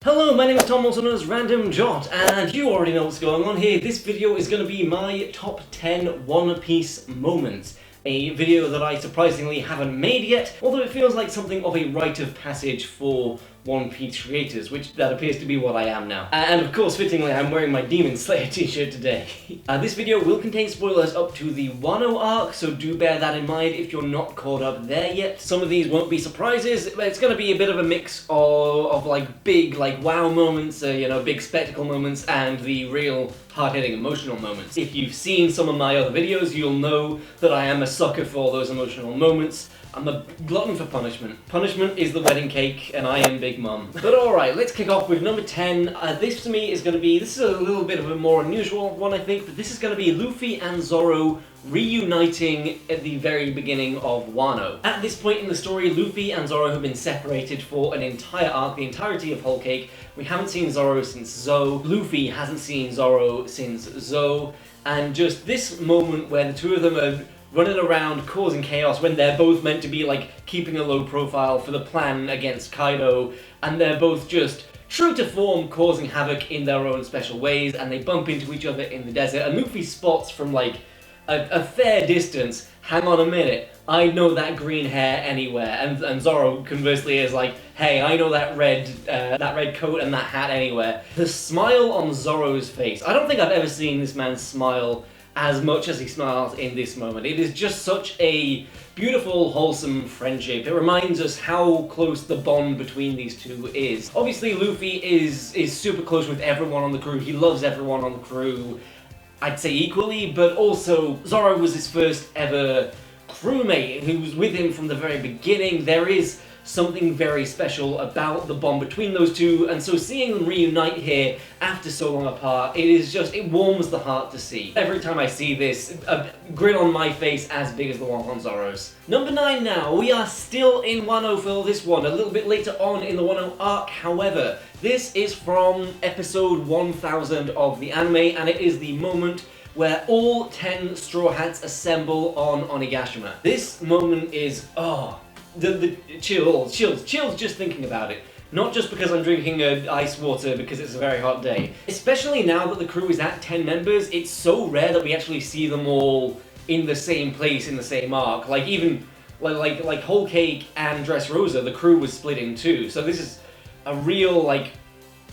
Hello, my name is Tom, also known as Random Jot, and you already know what's going on here. This video is going to be my top 10 One Piece moments. A video that I surprisingly haven't made yet, although it feels like something of a rite of passage for One Piece creators, which that appears to be what I am now. And of course, fittingly, I'm wearing my Demon Slayer t-shirt today. This video will contain spoilers up to the Wano arc, so do bear that in mind if you're not caught up there yet. Some of these won't be surprises, but it's going to be a bit of a mix of like big, like wow moments, big spectacle moments, and the real hard-hitting emotional moments. If you've seen some of my other videos, you'll know that I am a sucker for all those emotional moments. I'm a glutton for punishment. Punishment is the wedding cake, and I am Big Mum. But alright, let's kick off with number 10. This to me is going to be, this is a little bit of a more unusual one I think, but this is going to be Luffy and Zoro reuniting at the very beginning of Wano. At this point in the story, Luffy and Zoro have been separated for an entire arc, the entirety of Whole Cake. We haven't seen Zoro since Zo. Luffy hasn't seen Zoro since Zo. And just this moment where the two of them are running around causing chaos when they're both meant to be like keeping a low profile for the plan against Kaido, and they're both just true to form causing havoc in their own special ways, and they bump into each other in the desert, and Luffy spots from like a fair distance, hang on a minute, I know that green hair anywhere, and Zoro conversely is like, hey, I know that red coat and that hat anywhere. The smile on Zoro's face, I don't think I've ever seen this man smile as much as he smiles in this moment. It is just such a beautiful, wholesome friendship. It reminds us how close the bond between these two is. Obviously, Luffy is super close with everyone on the crew. He loves everyone on the crew, I'd say equally, but also Zoro was his first ever crewmate who was with him from the very beginning. There is something very special about the bond between those two, and so seeing them reunite here after so long apart, it warms the heart to see. Every time I see this, a grin on my face as big as the one on Zoro's. Number 9 now, we are still in Wano for this one, a little bit later on in the Wano arc, however. This is from episode 1000 of the anime, and it is the moment where all 10 Straw Hats assemble on Onigashima. This moment is, the chills just thinking about it. Not just because I'm drinking ice water because it's a very hot day. Especially now that the crew is at 10 members, it's so rare that we actually see them all in the same place in the same arc. Like even like Whole Cake and Dressrosa, the crew was split in two. So this is a real like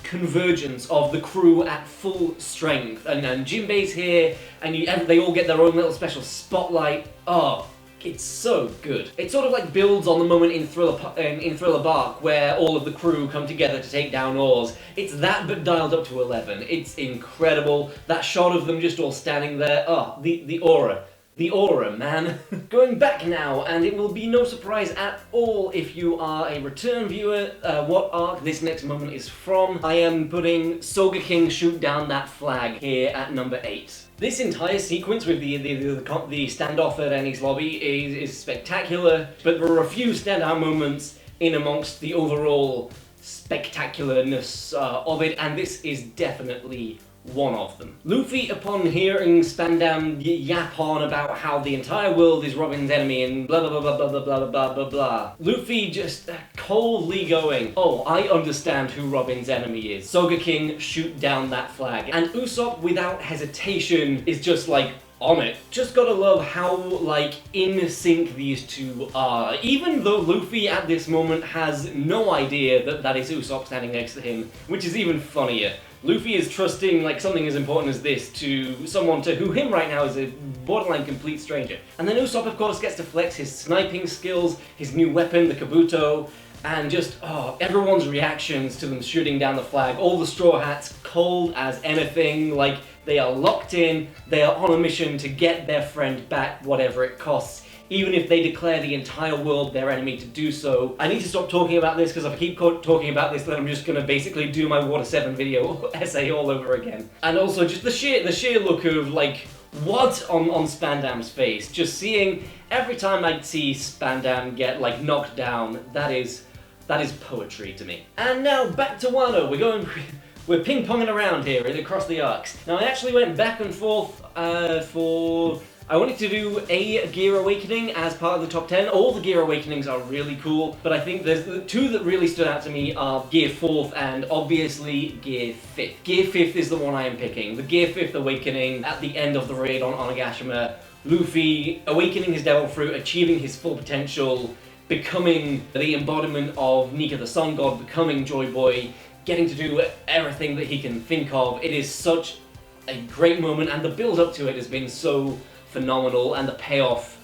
convergence of the crew at full strength. And Jinbei's here, and they all get their own little special spotlight. Oh, it's so good. It sort of like builds on the moment in Thriller Bark where all of the crew come together to take down Oars. It's that but dialed up to 11. It's incredible. That shot of them just all standing there. Oh, the aura. The aura, man. Going back now, and it will be no surprise at all if you are a return viewer what arc this next moment is from. I am putting Soga King shoot down that flag here at number 8. This entire sequence with the standoff at Enies lobby is spectacular, but there are a few standout moments in amongst the overall spectacularness of it, and this is definitely one of them. Luffy, upon hearing Spandam yap on about how the entire world is Robin's enemy and blah blah blah blah blah blah blah blah blah, Luffy just coldly going, oh, I understand who Robin's enemy is. Soga King, shoot down that flag. And Usopp, without hesitation, is just like, on it. Just gotta love how, like, in sync these two are. Even though Luffy at this moment has no idea that that is Usopp standing next to him, which is even funnier. Luffy is trusting, like, something as important as this to someone to who him right now is a borderline complete stranger. And then Usopp, of course, gets to flex his sniping skills, his new weapon, the Kabuto, and just, everyone's reactions to them shooting down the flag. All the Straw Hats cold as anything, like, they are locked in, they are on a mission to get their friend back, whatever it costs, even if they declare the entire world their enemy to do so. I need to stop talking about this because if I keep talking about this, then I'm just gonna basically do my Water 7 video essay all over again. And also just the sheer look of like, what on Spandam's face. Just seeing, every time I see Spandam get like knocked down, that is poetry to me. And now back to Wano, we're ping-ponging around here across the arcs. Now I actually went back and forth for I wanted to do a Gear Awakening as part of the top 10. All the Gear Awakenings are really cool, but I think there's the two that really stood out to me are Gear 4th and obviously Gear 5th. Gear 5th is the one I am picking. The Gear 5th Awakening at the end of the raid on Onigashima. Luffy awakening his Devil Fruit, achieving his full potential, becoming the embodiment of Nika the Sun God, becoming Joy Boy, getting to do everything that he can think of. It is such a great moment, and the build up to it has been so phenomenal, and the payoff,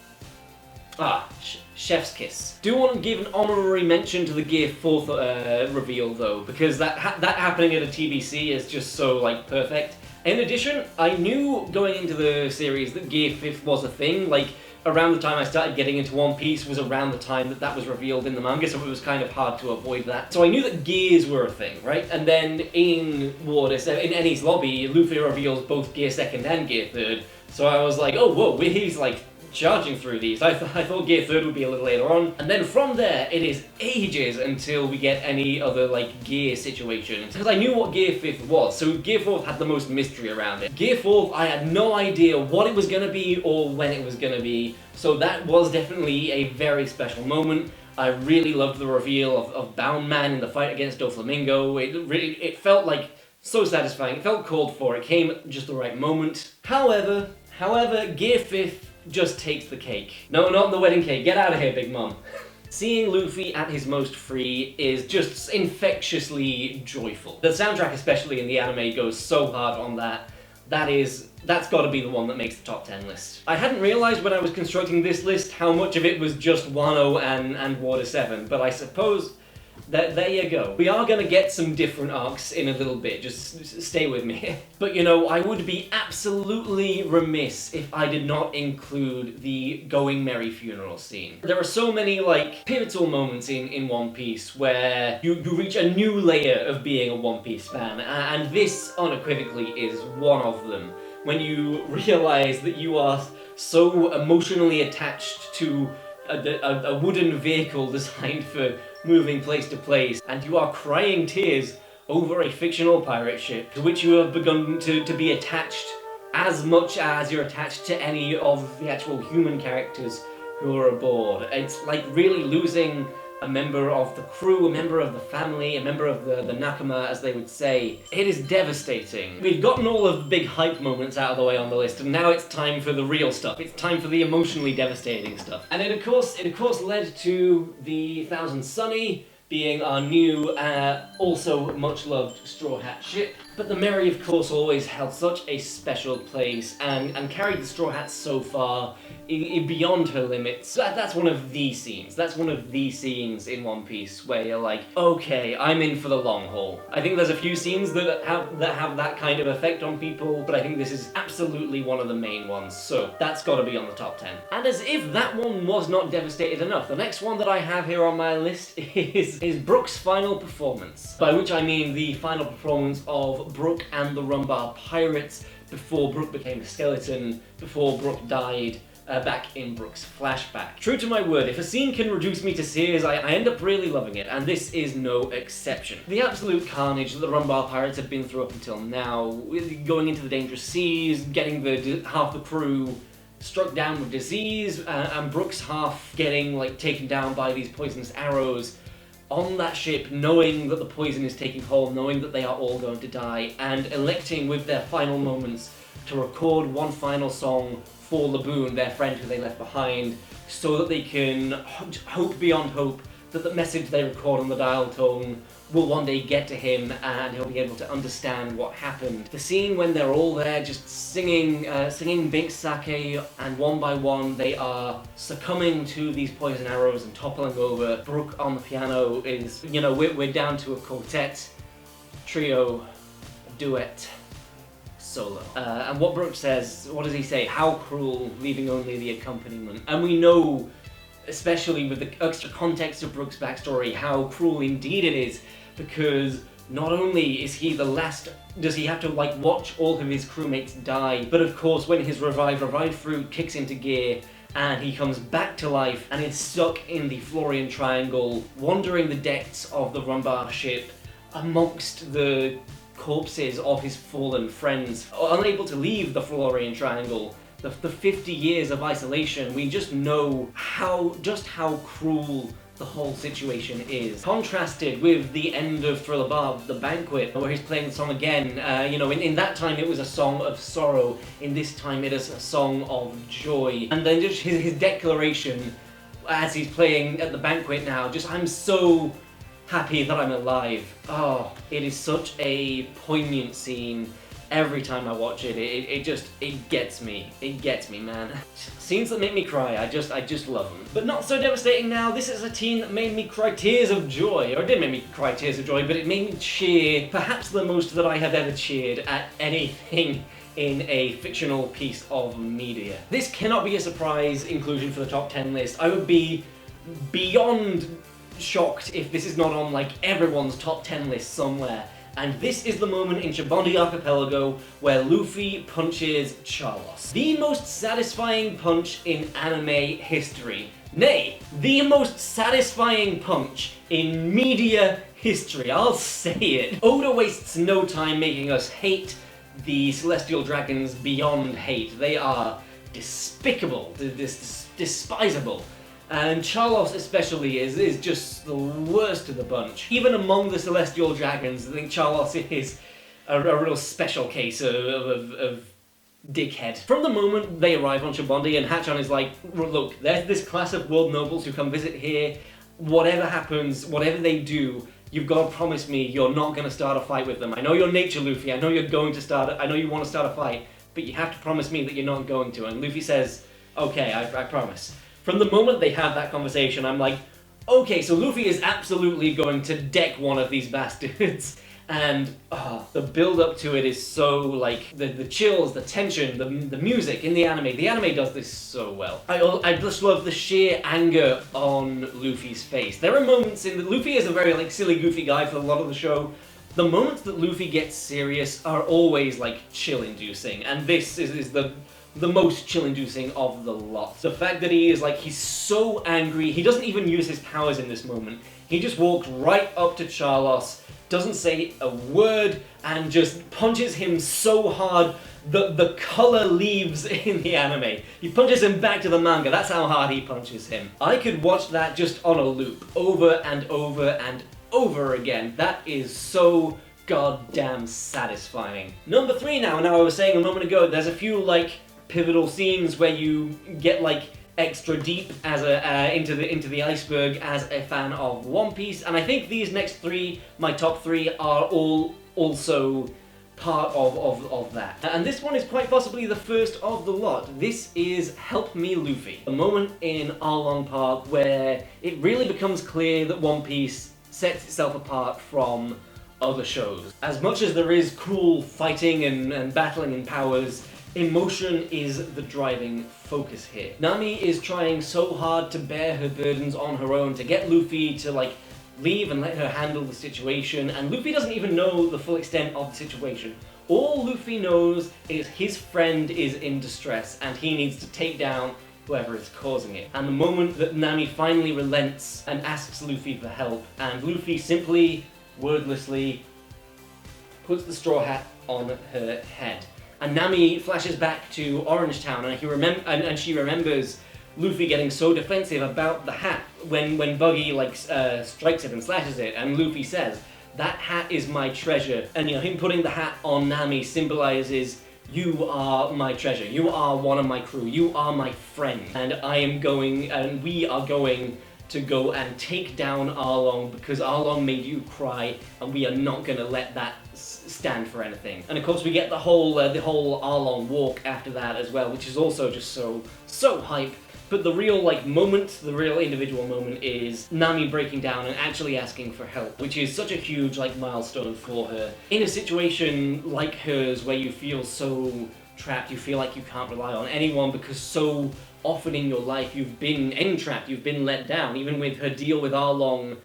chef's kiss. Do want to give an honorary mention to the Gear 4th reveal though, because that happening at a TBC is just so like perfect. In addition, I knew going into the series that Gear 5th was a thing. Like, around the time I started getting into One Piece was around the time that was revealed in the manga, so it was kind of hard to avoid that. So I knew that gears were a thing, right? And then in in Enies lobby, Luffy reveals both Gear 2nd and Gear 3rd, so I was like, oh whoa, he's like charging through these. I thought Gear 3rd would be a little later on, and then from there it is ages until we get any other like gear situation, because I knew what Gear 5th was, so Gear 4th had the most mystery around it. Gear 4th, I had no idea what it was going to be or when it was going to be, so that was definitely a very special moment. I really loved the reveal of Bound Man in the fight against Doflamingo. It felt like so satisfying, it felt called for, it came at just the right moment. However, Gear 5th just takes the cake. No, not the wedding cake. Get out of here, Big Mom. Seeing Luffy at his most free is just infectiously joyful. The soundtrack, especially in the anime, goes so hard on that. That's got to be the one that makes the top 10 list. I hadn't realized when I was constructing this list how much of it was just Wano and Water 7, but I suppose that there you go. We are gonna get some different arcs in a little bit, just stay with me. But you know, I would be absolutely remiss if I did not include the Going Merry funeral scene. There are so many like pivotal moments in One Piece where you reach a new layer of being a One Piece fan, and this unequivocally is one of them. When you realize that you are so emotionally attached to a wooden vehicle designed for moving place to place, and you are crying tears over a fictional pirate ship to which you have begun to be attached as much as you're attached to any of the actual human characters who are aboard. It's like really losing a member of the crew, a member of the family, a member of the Nakama, as they would say. It is devastating. We've gotten all of the big hype moments out of the way on the list, and now it's time for the real stuff. It's time for the emotionally devastating stuff. And it of course led to the Thousand Sunny being our new, also much loved Straw Hat ship. But the Merry, of course, always held such a special place and carried the Straw Hats so far beyond her limits. That's one of the scenes. That's one of the scenes in One Piece where you're like, okay, I'm in for the long haul. I think there's a few scenes that have that kind of effect on people, but I think this is absolutely one of the main ones, so that's gotta be on the top 10. And as if that one was not devastated enough, the next one that I have here on my list is Brook's final performance. By which I mean the final performance of Brook and the Rumbar Pirates before Brook became a skeleton, before Brook died, back in Brook's flashback. True to my word, if a scene can reduce me to tears, I end up really loving it, and this is no exception. The absolute carnage that the Rumbar Pirates had been through up until now, going into the dangerous seas, getting half the crew struck down with disease, and Brook's half getting like taken down by these poisonous arrows, on that ship, knowing that the poison is taking hold, knowing that they are all going to die, and electing with their final moments to record one final song for Laboon, their friend who they left behind, so that they can hope beyond hope that the message they record on the dial tone will one day get to him and he'll be able to understand what happened. The scene when they're all there just singing Bink Sake, and one by one they are succumbing to these poison arrows and toppling over. Brook on the piano is, you know, we're down to a quartet, trio, duet, solo. And what Brook says, what does he say? How cruel, leaving only the accompaniment. And we know, especially with the extra context of Brook's backstory, how cruel indeed it is, because not only is he the last, does he have to like watch all of his crewmates die, but of course when his revived fruit kicks into gear and he comes back to life and is stuck in the Florian Triangle, wandering the decks of the Rumbar ship amongst the corpses of his fallen friends, unable to leave the Florian Triangle the 50 years of isolation, we just know how cruel the whole situation is. Contrasted with the end of Thriller Barb, The Banquet, where he's playing the song again, you know, in that time it was a song of sorrow, in this time it is a song of joy. And then just his declaration as he's playing at The Banquet now, just, I'm so happy that I'm alive. Oh, it is such a poignant scene. Every time I watch it, it gets me. It gets me, man. Scenes that make me cry, I just love them. But not so devastating now. This is a teen that made me cry tears of joy. Or it didn't make me cry tears of joy, but it made me cheer, perhaps the most that I have ever cheered at anything in a fictional piece of media. This cannot be a surprise inclusion for the top 10 list. I would be beyond shocked if this is not on like everyone's top 10 list somewhere. And this is the moment in Sabaody Archipelago where Luffy punches Charlos. The most satisfying punch in anime history. Nay, the most satisfying punch in media history. I'll say it. Oda wastes no time making us hate the Celestial Dragons beyond hate. They are despicable, despisable. And Charlos especially is just the worst of the bunch. Even among the Celestial Dragons, I think Charlos is a real special case of dickhead. From the moment they arrive on Sabaody and Hachan is like, look, there's this class of world nobles who come visit here, whatever happens, whatever they do, you've got to promise me you're not going to start a fight with them. I know you're nature, Luffy, I know you want to start a fight, but you have to promise me that you're not going to. And Luffy says, okay, I promise. From the moment they have that conversation, I'm like, okay, so Luffy is absolutely going to deck one of these bastards. And the build-up to it is so, like, the chills, the tension, the music in the anime. The anime does this so well. I just love the sheer anger on Luffy's face. There are moments in that Luffy is a very, like, silly, goofy guy for a lot of the show. The moments that Luffy gets serious are always, like, chill-inducing. And this is the most chill-inducing of the lot. The fact that he's so angry, he doesn't even use his powers in this moment. He just walks right up to Charlos, doesn't say a word, and just punches him so hard that the color leaves in the anime. He punches him back to the manga, that's how hard he punches him. I could watch that just on a loop, over and over and over again. That is so goddamn satisfying. Number 3 now I was saying a moment ago, there's a few, like, pivotal scenes where you get, like, extra deep as into the iceberg as a fan of One Piece, and I think these next 3, my top 3, are all also part of that. And this one is quite possibly the first of the lot. This is Help Me Luffy. A moment in Arlong Park where it really becomes clear that One Piece sets itself apart from other shows. As much as there is cool fighting and battling and powers, emotion is the driving focus here. Nami is trying so hard to bear her burdens on her own, to get Luffy to, like, leave and let her handle the situation, and Luffy doesn't even know the full extent of the situation. All Luffy knows is his friend is in distress, and he needs to take down whoever is causing it. And the moment that Nami finally relents and asks Luffy for help, and Luffy simply, wordlessly, puts the straw hat on her head. And Nami flashes back to Orange Town, and she remembers Luffy getting so defensive about the hat when Buggy, like, strikes it and slashes it, and Luffy says, "That hat is my treasure." And, you know, him putting the hat on Nami symbolizes, you are my treasure, you are one of my crew, you are my friend, and we are going to go and take down Arlong because Arlong made you cry, and we are not gonna let that stand for anything. And of course we get the whole Arlong walk after that as well, which is also just so hype. But the real, like, moment, the real individual moment is Nami breaking down and actually asking for help, which is such a huge, like, milestone for her. In a situation like hers where you feel so trapped, you feel like you can't rely on anyone because so often in your life you've been entrapped, you've been let down, even with her deal with Arlong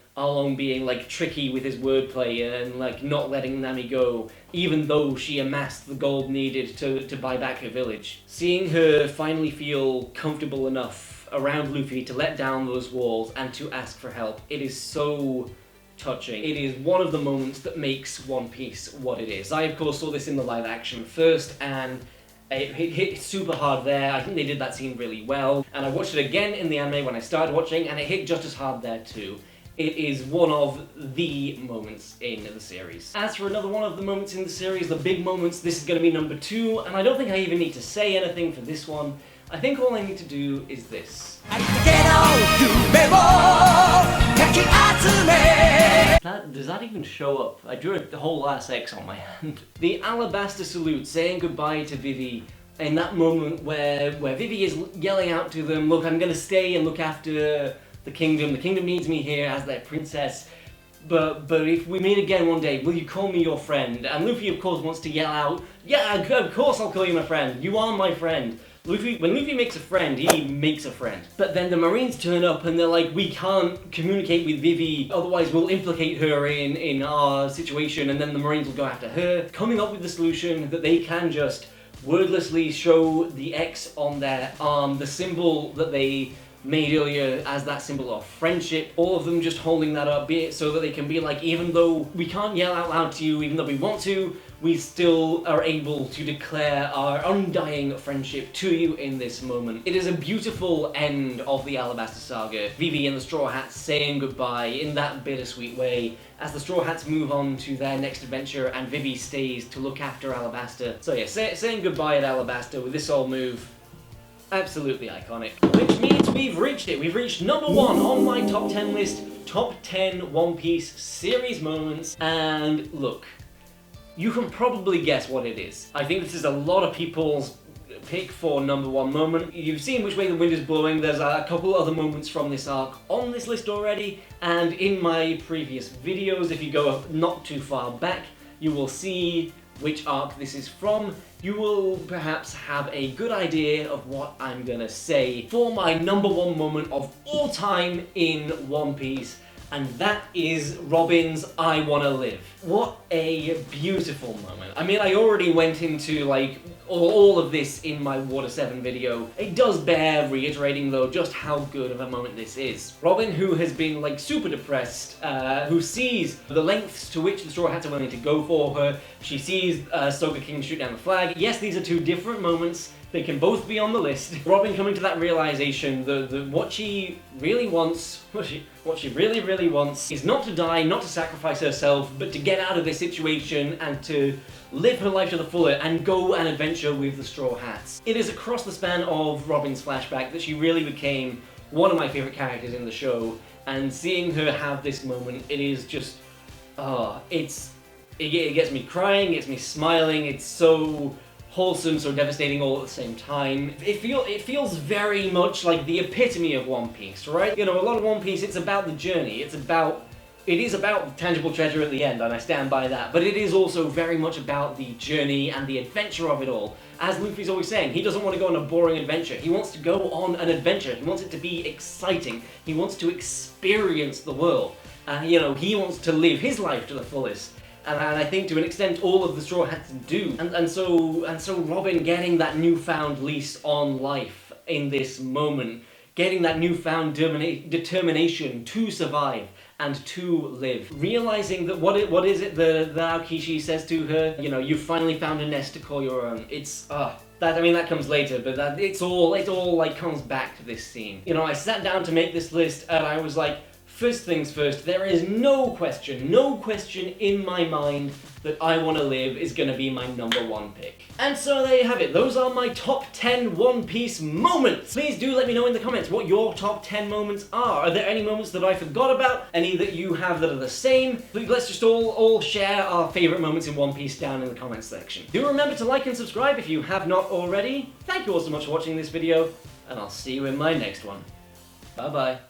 being, like, tricky with his wordplay and, like, not letting Nami go, even though she amassed the gold needed to buy back her village. Seeing her finally feel comfortable enough around Luffy to let down those walls and to ask for help, it is so touching. It is one of the moments that makes One Piece what it is. I, of course, saw this in the live action first, and It hit super hard there. I think they did that scene really well. And I watched it again in the anime when I started watching, and it hit just as hard there too. It is one of the moments in the series. As for another one of the moments in the series, the big moments, this is going to be number 2, and I don't think I even need to say anything for this one. I think all I need to do is this. Does that even show up? I drew a whole ass X on my hand. The Alabasta salute, saying goodbye to Vivi, in that moment where Vivi is yelling out to them, look, I'm gonna stay and look after the kingdom needs me here as their princess, but if we meet again one day, will you call me your friend? And Luffy of course wants to yell out, yeah, of course I'll call you my friend, you are my friend. When Luffy makes a friend, he makes a friend. But then the Marines turn up and they're like, we can't communicate with Vivi, otherwise we'll implicate her in our situation, and then the Marines will go after her. Coming up with the solution that they can just wordlessly show the X on their arm, the symbol that they made earlier as that symbol of friendship, all of them just holding that up, be it so that they can be like, even though we can't yell out loud to you, even though we want to, we still are able to declare our undying friendship to you in this moment. It is a beautiful end of the Alabasta saga. Vivi and the Straw Hats saying goodbye in that bittersweet way as the Straw Hats move on to their next adventure and Vivi stays to look after Alabasta. So yeah, saying goodbye at Alabasta with this old move, absolutely iconic. Which means we've reached it. We've reached number 1 on my top 10 list, top 10 One Piece series moments, and look, you can probably guess what it is. I think this is a lot of people's pick for number 1 moment. You've seen Which Way the Wind is Blowing. There's a couple other moments from this arc on this list already, and in my previous videos, if you go not too far back, you will see which arc this is from. You will perhaps have a good idea of what I'm gonna say for my number 1 moment of all time in One Piece, and that is Robin's I Wanna Live. What a beautiful moment. I mean, I already went into like all of this in my Water 7 video. It does bear reiterating though just how good of a moment this is. Robin, who has been like super depressed, who sees the lengths to which the Straw Hats are willing to go for her. She sees Soga King shoot down the flag. Yes, these are 2 different moments. They can both be on the list. Robin coming to that realization that what she really wants, what she really wants is not to die, not to sacrifice herself, but to get out of this situation and to live her life to the fuller and go and adventure with the Straw Hats. It is across the span of Robin's flashback that she really became one of my favorite characters in the show, and seeing her have this moment, it is just, it gets me crying, it gets me smiling, it's so wholesome, so devastating all at the same time. It feels very much like the epitome of One Piece, right? You know, a lot of One Piece, it's about the journey, it is about the tangible treasure at the end, and I stand by that, but it is also very much about the journey and the adventure of it all. As Luffy's always saying, he doesn't want to go on a boring adventure, he wants to go on an adventure, he wants it to be exciting, he wants to experience the world, you know, he wants to live his life to the fullest. And I think to an extent all of the Straw Hats do. And so Robin getting that newfound lease on life in this moment, getting that newfound determination to survive and to live. Realizing that what is it the Aokishi says to her, you know, you finally found a nest to call your own. It's, that comes later, but it all like comes back to this scene. You know, I sat down to make this list and I was like, first things first, there is no question in my mind that I Wanna Live is gonna be my number 1 pick. And so there you have it, those are my top 10 One Piece moments! Please do let me know in the comments what your top 10 moments are. Are there any moments that I forgot about? Any that you have that are the same? Let's just all share our favourite moments in One Piece down in the comments section. Do remember to like and subscribe if you have not already. Thank you all so much for watching this video, and I'll see you in my next one. Bye bye.